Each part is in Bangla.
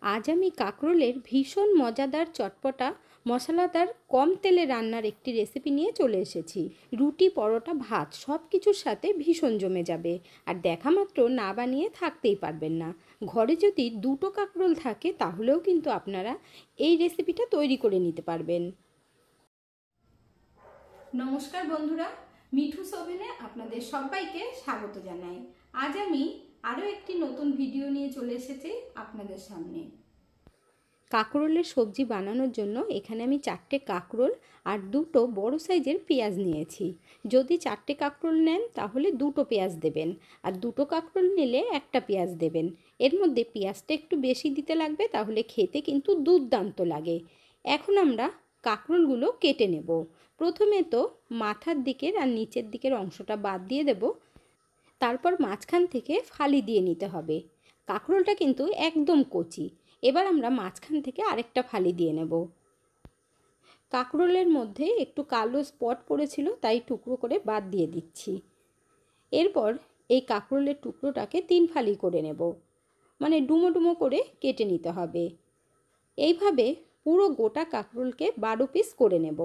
আজ আমি কাঁকরোলের ভীষণ মজাদার চটপটা মশলাদার কম তেলে রান্নার একটি রেসিপি নিয়ে চলে এসেছি। রুটি, পরোটা, ভাত সব কিছুর সাথে ভীষণ জমে যাবে। আর দেখা মাত্র না বানিয়ে থাকতেই পারবেন না। ঘরে যদি দুটো কাঁকরোল থাকে তাহলেও কিন্তু আপনারা এই রেসিপিটা তৈরি করে নিতে পারবেন। নমস্কার বন্ধুরা, মিঠুস ওভেনে আপনাদের সবাইকে স্বাগত জানাই। আজ আমি আরও একটি নতুন ভিডিও নিয়ে চলে এসেছি আপনাদের সামনে। কাঁকরোলের সবজি বানানোর জন্য এখানে আমি 4টে কাঁকরোল আর 2টো বড় সাইজের পেঁয়াজ নিয়েছি। যদি 4টে কাঁকরোল নেন তাহলে 2টো পেঁয়াজ দেবেন, আর 2টো কাঁকরোল নিলে একটা পেঁয়াজ দেবেন। এর মধ্যে পেঁয়াজটা একটু বেশি দিতে লাগবে, তাহলে খেতে কিন্তু দুর্দান্ত লাগে। এখন আমরা কাঁকরোলগুলো কেটে নেব। প্রথমে তো মাথার দিকের আর নিচের দিকের অংশটা বাদ দিয়ে দেব, তারপর মাঝখান থেকে ফালি দিয়ে নিতে হবে। কাঁকরোলটা কিন্তু একদম কচি। এবার আমরা মাঝখান থেকে আরেকটা ফালি দিয়ে নেব। কাঁকরোলের মধ্যে একটু কালো স্পট পড়েছিল, তাই টুকরো করে বাদ দিয়ে দিচ্ছি। এরপর এই কাঁকরোলের টুকরোটাকে 3 ফালি করে নেব, মানে ডুমো ডুমো করে কেটে নিতে হবে। এইভাবে পুরো গোটা কাঁকরোলকে 12 পিস করে নেব।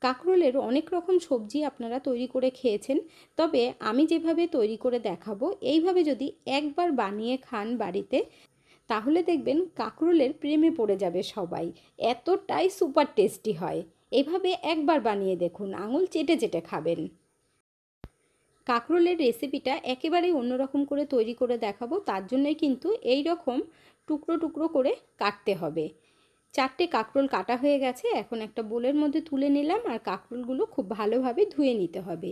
কাঁকরোলের অনেক রকম সবজি আপনারা তৈরি করে খেয়েছেন, তবে আমি যেভাবে তৈরি করে দেখাবো এইভাবে যদি একবার বানিয়ে খান বাড়িতে, তাহলে দেখবেন কাঁকরোলের প্রেমে পড়ে যাবে সবাই। এতটাই সুপার টেস্টি হয়। এভাবে একবার বানিয়ে দেখুন, আঙুল চেটে চেটে খাবেন। কাঁকরোলের রেসিপিটা একেবারেই অন্যরকম করে তৈরি করে দেখাবো, তার জন্যই কিন্তু এই রকম টুকরো টুকরো করে কাটতে হবে। 4টে কাঁকরোল কাটা হয়ে গেছে, এখন একটা বোলের মধ্যে তুলে নিলাম, আর কাঁকরোলগুলো খুব ভালোভাবে ধুয়ে নিতে হবে।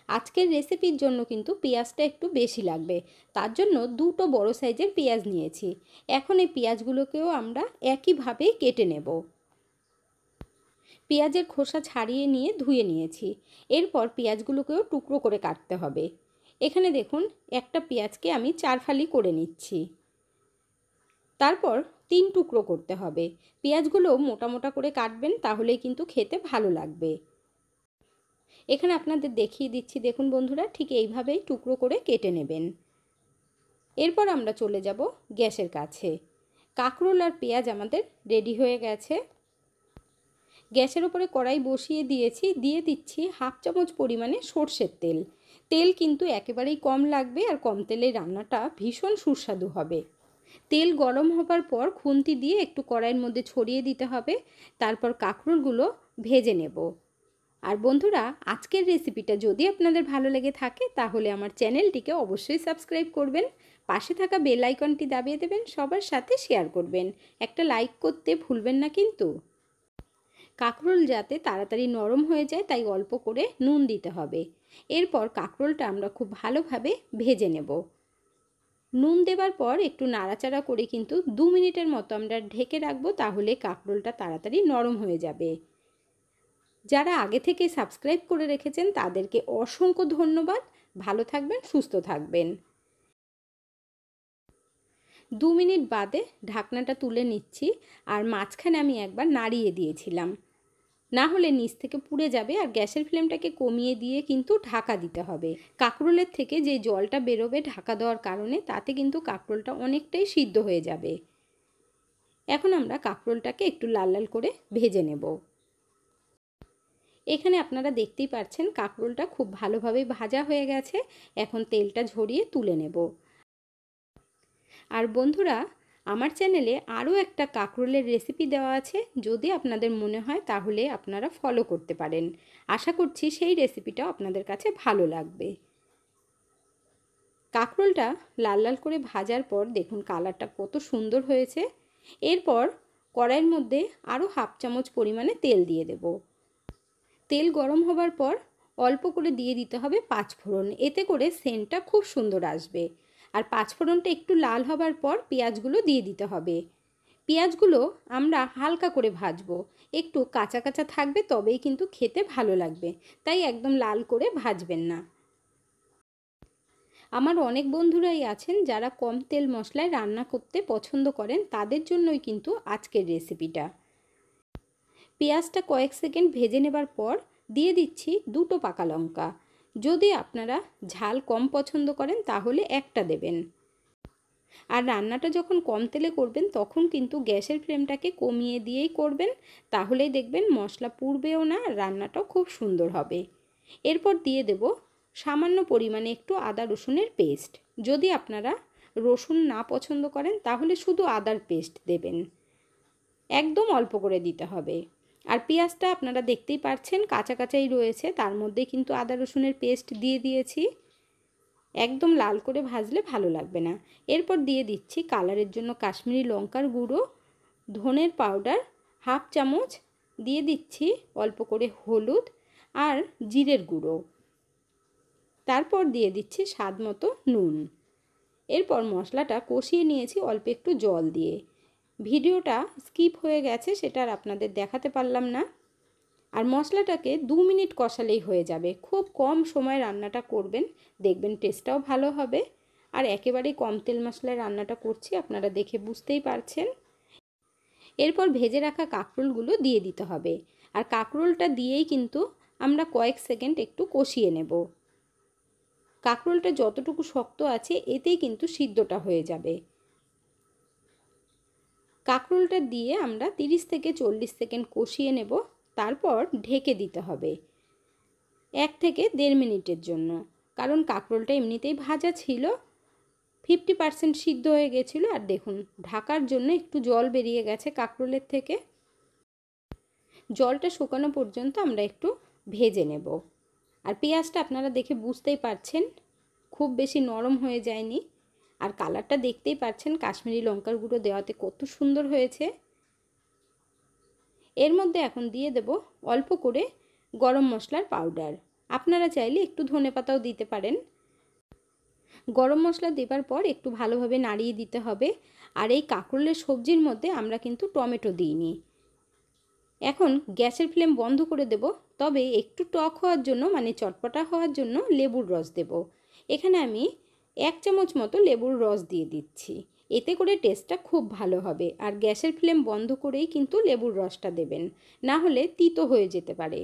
আজকের রেসিপির জন্য কিন্তু পেঁয়াজটা একটু বেশি লাগবে, তার জন্য 2টো বড় সাইজের পেঁয়াজ নিয়েছি। এখন এই পেঁয়াজগুলোকেও আমরা একইভাবেই কেটে নেব। পেঁয়াজের খোসা ছাড়িয়ে নিয়ে ধুয়ে নিয়েছি। এরপর পেঁয়াজগুলোকেও টুকরো করে কাটতে হবে। এখানে দেখুন, একটা পেঁয়াজকে আমি 4 ফালি করে নিচ্ছি। তারপর 3 টুকরো করতে হবে। পেঁয়াজগুলো মোটা মোটা করে কাটবেন, তাহলেই কিন্তু খেতে ভালো লাগবে। এখানে আপনাদের দেখিয়ে দিচ্ছি, দেখুন বন্ধুরা, ঠিক এইভাবেই টুকরো করে কেটে নেবেন। এরপর আমরা চলে যাব গ্যাসের কাছে। কাঁকরোল আর পেঁয়াজ আমাদের রেডি হয়ে গেছে। গ্যাসের ওপরে কড়াই বসিয়ে দিয়েছি, দিয়ে দিচ্ছি 1/2 চামচ পরিমাণে সর্ষের তেল। তেল কিন্তু একেবারেই কম লাগবে, আর কম তেলে রান্নাটা ভীষণ সুস্বাদু হবে। তেল গরম হবার পর খুন্তি দিয়ে একটু কড়াইয়ের মধ্যে ছড়িয়ে দিতে হবে, তারপর কাঁকরোলগুলো ভেজে নেব। আর বন্ধুরা, আজকের রেসিপিটা যদি আপনাদের ভালো লেগে থাকে তাহলে আমার চ্যানেলটিকে অবশ্যই সাবস্ক্রাইব করবেন, পাশে থাকা বেল আইকনটি দাবিয়ে দেবেন, সবার সাথে শেয়ার করবেন। একটা লাইক করতে ভুলবেন না কিন্তু। কাঁকরোল যাতে তাড়াতাড়ি নরম হয়ে যায় তাই অল্প করে নুন দিতে হবে। এরপর কাঁকরোলটা আমরা খুব ভালোভাবে ভেজে নেব। নুন দেওয়ার পর একটু নাড়াচাড়া করে কিন্তু 2 মিনিটের মতো আমরা ঢেকে রাখবো, তাহলে কাঁকরোলটা তাড়াতাড়ি নরম হয়ে যাবে। যারা আগে থেকে সাবস্ক্রাইব করে রেখেছেন তাদেরকে অসংখ্য ধন্যবাদ। ভালো থাকবেন, সুস্থ থাকবেন। 2 মিনিট বাদে ঢাকনাটা তুলে নিচ্ছি, আর মাঝখানে আমি একবার নাড়িয়ে দিয়েছিলাম, না হলে নিচ থেকে পুড়ে যাবে। আর গ্যাসের ফ্লেমটাকে কমিয়ে দিয়ে কিন্তু ঢাকা দিতে হবে। কাঁকরোলের থেকে যে জলটা বেরোবে ঢাকা দেওয়ার কারণে, তাতে কিন্তু কাঁকরোলটা অনেকটাই সিদ্ধ হয়ে যাবে। এখন আমরা কাঁকরোলটাকে একটু লাল লাল করে ভেজে নেব। এখানে আপনারা দেখতেই পাচ্ছেন কাঁকরোলটা খুব ভালোভাবে ভাজা হয়ে গেছে। এখন তেলটা ঝরিয়ে তুলে নেব। আর বন্ধুরা, আমার চ্যানেলে আরও একটা কাঁকরোলের রেসিপি দেওয়া আছে, যদি আপনাদের মনে হয় তাহলে আপনারা ফলো করতে পারেন। আশা করছি সেই রেসিপিটাও আপনাদের কাছে ভালো লাগবে। কাঁকরোলটা লাল লাল করে ভাজার পর দেখুন কালারটা কত সুন্দর হয়েছে। এরপর কড়াইয়ের মধ্যে আরও 1/2 চামচ পরিমাণে তেল দিয়ে দেব। তেল গরম হবার পর অল্প করে দিয়ে দিতে হবে 5 ফোড়ন, এতে করে সেন্টটা খুব সুন্দর আসবে। আর 5 ফোড়নটা একটু লাল হবার পর পেঁয়াজগুলো দিয়ে দিতে হবে। পেঁয়াজগুলো আমরা হালকা করে ভাজবো, একটু কাঁচা কাঁচা থাকবে, তবেই কিন্তু খেতে ভালো লাগবে, তাই একদম লাল করে ভাজবেন না। আমার অনেক বন্ধুরাই আছেন যারা কম তেল মশলায় রান্না করতে পছন্দ করেন, তাদের জন্যই কিন্তু আজকের রেসিপিটা। পেঁয়াজটা কয়েক সেকেন্ড ভেজে নেবার পর দিয়ে দিচ্ছি 2টো পাকা লঙ্কা। যদি আপনারা ঝাল কম পছন্দ করেন তাহলে একটা দেবেন। আর রান্নাটা যখন কম তেলে করবেন তখন কিন্তু গ্যাসের ফ্লেমটাকে কমিয়ে দিয়েই করবেন, তাহলেই দেখবেন মশলা পুড়বেও না, রান্নাটাও খুব সুন্দর হবে। এরপর দিয়ে দেব সামান্য পরিমাণে একটু আদা রসুনের পেস্ট। যদি আপনারা রসুন না পছন্দ করেন তাহলে শুধু আদার পেস্ট দেবেন, একদম অল্প করে দিতে হবে। আর পেঁয়াজটা আপনারা দেখতেই পাচ্ছেন কাঁচা কাঁচাই রয়েছে, তার মধ্যে কিন্তু আদা রসুনের পেস্ট দিয়ে দিয়েছি। একদম লাল করে ভাজলে ভালো লাগবে না। এরপর দিয়ে দিচ্ছি কালারের জন্য কাশ্মীরি লঙ্কার গুঁড়ো, ধনের পাউডার হাফ চামচ, দিয়ে দিচ্ছি অল্প করে হলুদ আর জিরের গুঁড়ো, তারপর দিয়ে দিচ্ছি স্বাদ মতো নুন। এরপর মশলাটা কষিয়ে নিয়েছি অল্প একটু জল দিয়ে। ভিডিওটা স্কিপ হয়ে গেছে, সেটা আর আপনাদের দেখাতে পারলাম না। আর মশলাটাকে 2 মিনিট কষালেই হয়ে যাবে। খুব কম সময় রান্নাটা করবেন, দেখবেন টেস্টটাও ভালো হবে। আর একেবারেই কম তেল মশলায় রান্নাটা করছি, আপনারা দেখে বুঝতেই পারছেন। এরপর ভেজে রাখা কাঁকরোলগুলো দিয়ে দিতে হবে। আর কাঁকরোলটা দিয়েই কিন্তু আমরা কয়েক সেকেন্ড একটু কষিয়ে নেব। কাঁকরোলটা যতটুকু শক্ত আছে এতেই কিন্তু সিদ্ধটা হয়ে যাবে। কাঁকরোলটা দিয়ে আমরা 30 থেকে 40 সেকেন্ড কষিয়ে নেব, তারপর ঢেকে দিতে হবে 1 থেকে 1.5 মিনিটের জন্য। কারণ কাঁকরোলটা এমনিতেই ভাজা ছিল, 50% সিদ্ধ হয়ে গেছিলো। আর দেখুন ঢাকার জন্য একটু জল বেরিয়ে গেছে কাঁকরোলের থেকে। জলটা শুকানো পর্যন্ত আমরা একটু ভেজে নেব। আর পেঁয়াজটা আপনারা দেখে বুঝতেই পারছেন খুব বেশি নরম হয়ে যায়নি। আর কালারটা দেখতেই পাচ্ছেন কাশ্মীরি লঙ্কার গুঁড়ো দেওয়াতে কত সুন্দর হয়েছে। এর মধ্যে এখন দিয়ে দেব অল্প করে গরম মশলার পাউডার। আপনারা চাইলে একটু ধনেপাতাও দিতে পারেন। গরম মশলা দেবার পর একটু ভালোভাবে নাড়িয়ে দিতে হবে। আর এই কাঁকরোলের সবজির মধ্যে আমরা কিন্তু টমেটো দিইনি। এখন গ্যাসের ফ্লেম বন্ধ করে দেব, তবে একটু টক হওয়ার জন্য মানে চটপটা হওয়ার জন্য লেবুর রস দেব। এখানে আমি 1 চামচ মতো লেবুর রস দিয়ে দিচ্ছি, এতে করে টেস্টটা খুব ভালো হবে। আর গ্যাসের ফ্লেম বন্ধ করেই কিন্তু লেবুর রসটা দেবেন, না হলে তিতো হয়ে যেতে পারে।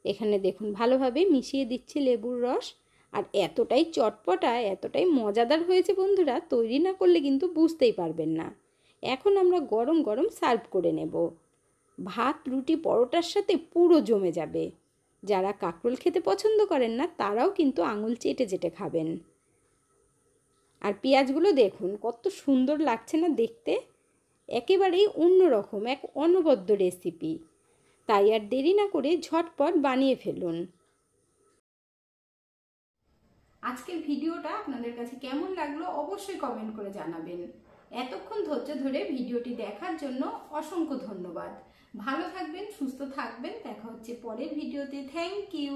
এখানে দেখুন ভালোভাবে মিশিয়ে দিচ্ছি লেবুর রস। আর এতটাই চটপটা এতটাই মজাদার হয়েছে বন্ধুরা, তৈরি না করলে কিন্তু বুঝতেই পারবেন না। এখন আমরা গরম গরম সার্ভ করে নেব। ভাত রুটি পরোটার সাথে পুরো জমে যাবে। যারা কাঁকরোল খেতে পছন্দ করেন না তারাও কিন্তু আঙুল চেটে চেটে খাবেন। আর পেঁয়াজগুলো দেখুন কত সুন্দর লাগছে না দেখতে, একেবারেই অন্যরকম এক অনবদ্য রেসিপি। তাই আর দেরি না করে ঝটপট বানিয়ে ফেলুন। আজকের ভিডিওটা আপনাদের কাছে কেমন লাগলো অবশ্যই কমেন্ট করে জানাবেন। এতক্ষণ ধৈর্য ধরে ভিডিওটি দেখার জন্য অসংখ্য ধন্যবাদ। ভালো থাকবেন, সুস্থ থাকবেন। দেখা হচ্ছে পরের ভিডিওতে। Thank you.